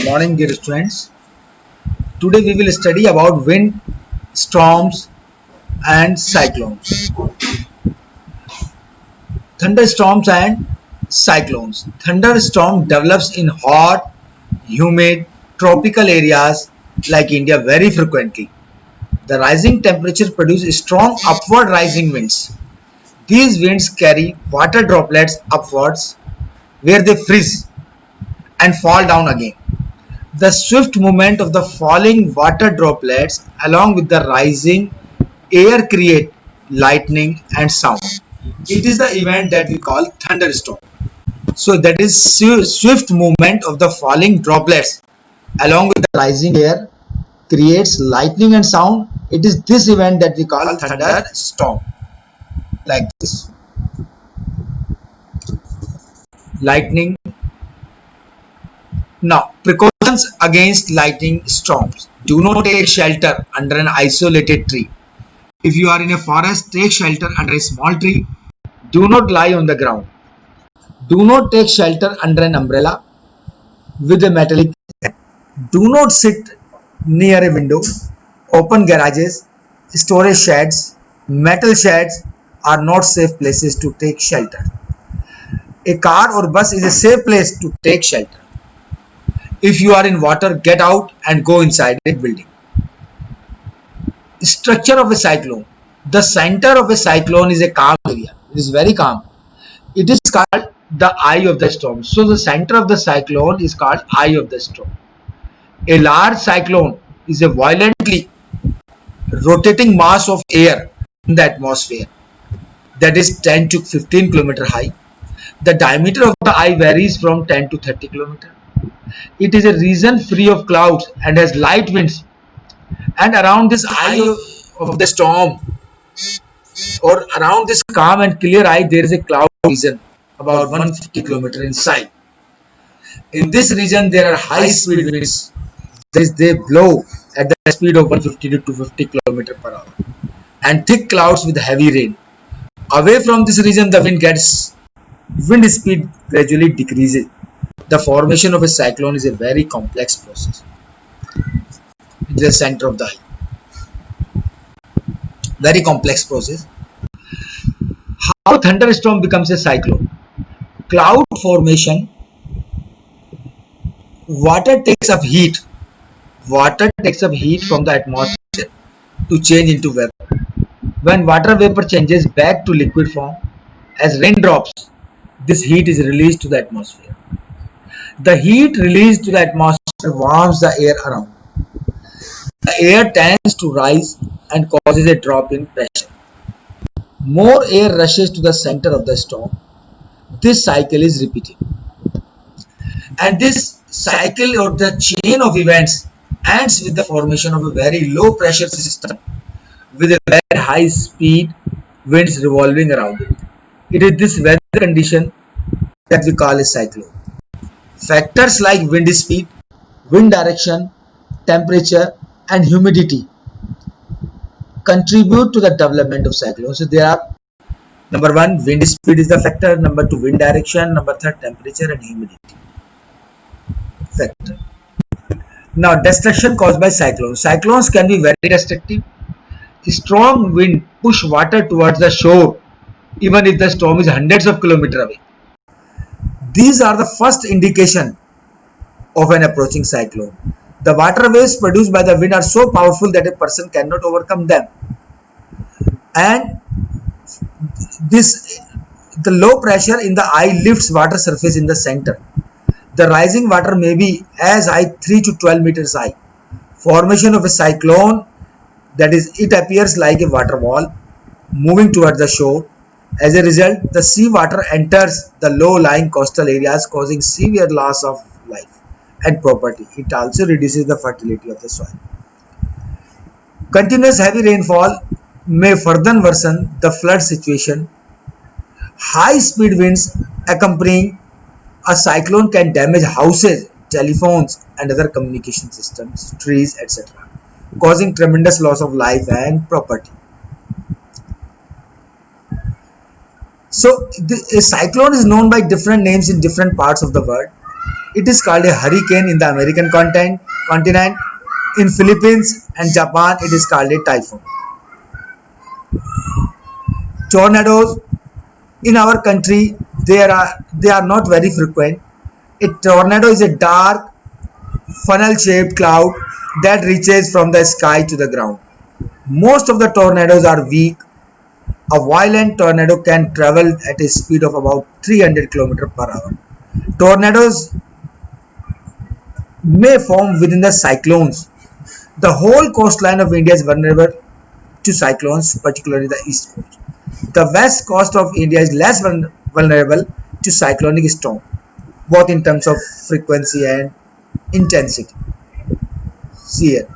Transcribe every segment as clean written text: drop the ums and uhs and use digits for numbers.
Morning, dear students. Today we will study about wind, storms, and cyclones. Thunderstorms and cyclones. Thunderstorm develops in hot, humid, tropical areas like India very frequently. The rising temperature produces strong upward rising winds. These winds carry water droplets upwards where they freeze and fall down again. The swift movement of the falling water droplets along with the rising air create lightning and sound. It is the event that we call thunderstorm. So that is swift movement of the falling droplets along with the rising air creates lightning and sound. It is this event that we call thunderstorm. Like this. Lightning. Now, precautions against lightning storms. Do not take shelter under an isolated tree. If you are in a forest, take shelter under a small tree. Do not lie on the ground. Do not take shelter under an umbrella with a metallic stand. Do not sit near a window. Open garages, storage sheds, metal sheds are not safe places to take shelter. A car or bus is a safe place to take shelter. If you are in water, get out and go inside a building. Structure of a cyclone. The center of a cyclone is a calm area. It is very calm. It is called the eye of the storm. So the center of the cyclone is called eye of the storm. A large cyclone is a violently rotating mass of air in the atmosphere that is 10 to 15 km high. The diameter of the eye varies from 10 to 30 km. It is a region free of clouds and has light winds. And around this eye of the storm or around this calm and clear eye, there is a cloud region about 150 km inside. In this region, there are high speed winds. They blow at the speed of 150 to 250 km per hour and thick clouds with heavy rain. Away from this region, the wind speed gradually decreases. The formation of a cyclone is a very complex process. It is the center of the eye. Very complex process. How thunderstorm becomes a cyclone? Cloud formation. Water takes up heat. Water takes up heat from the atmosphere to change into vapor. When water vapor changes back to liquid form as raindrops, this heat is released to the atmosphere. The heat released to the atmosphere warms the air around. The air tends to rise and causes a drop in pressure. More air rushes to the center of the storm. This cycle is repeated. And this cycle or the chain of events ends with the formation of a very low pressure system with a very high speed winds revolving around it. It is this weather condition that we call a cyclone. Factors like wind speed, wind direction, temperature and humidity contribute to the development of cyclones. So there are number one, wind speed is the factor, number two, wind direction, number third, temperature and humidity factor. Now, destruction caused by cyclones. Cyclones can be very destructive. Strong wind push water towards the shore even if the storm is hundreds of kilometers away. These are the first indication of an approaching cyclone. The water waves produced by the wind are so powerful that a person cannot overcome them. And the low pressure in the eye lifts water surface in the center. The rising water may be as high 3 to 12 meters high. Formation of a cyclone, that is, it appears like a water wall moving towards the shore. As a result, the sea water enters the low-lying coastal areas, causing severe loss of life and property. It also reduces the fertility of the soil. Continuous heavy rainfall may further worsen the flood situation. High-speed winds accompanying a cyclone can damage houses, telephones, and other communication systems, trees, etc., causing tremendous loss of life and property. So, a cyclone is known by different names in different parts of the world. It is called a hurricane in the American continent. In Philippines and Japan, it is called a typhoon. Tornadoes in our country, they are not very frequent. A tornado is a dark funnel shaped cloud that reaches from the sky to the ground. Most of the tornadoes are weak. A violent tornado can travel at a speed of about 300 km per hour. Tornadoes may form within the cyclones. The whole coastline of India is vulnerable to cyclones, particularly the east coast. The west coast of India is less vulnerable to cyclonic storm, both in terms of frequency and intensity. See here.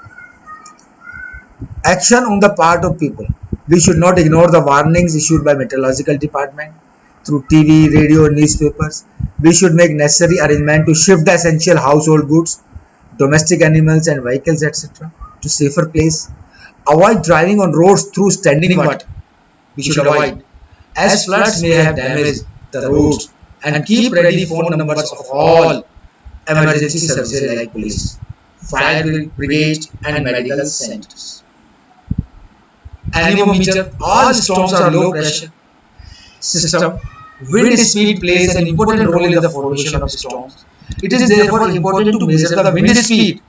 Action on the part of people. We should not ignore the warnings issued by meteorological department through TV, radio, and newspapers. We should make necessary arrangement to shift the essential household goods, domestic animals and vehicles, etc. to safer place. Avoid driving on roads through standing water. We should avoid, as floods may have damaged the roads, and keep ready phone numbers of all emergency services like police, fire brigade and medical centers. Anemometer. All storms are low pressure system. Wind speed plays an important role in the formation of storms. It is therefore important to measure the wind speed,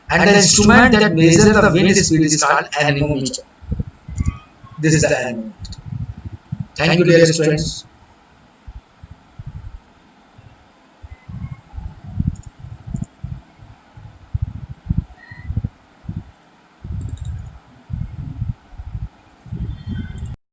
and the instrument that measures the wind speed is called anemometer. This is the anemometer. Thank you, dear students.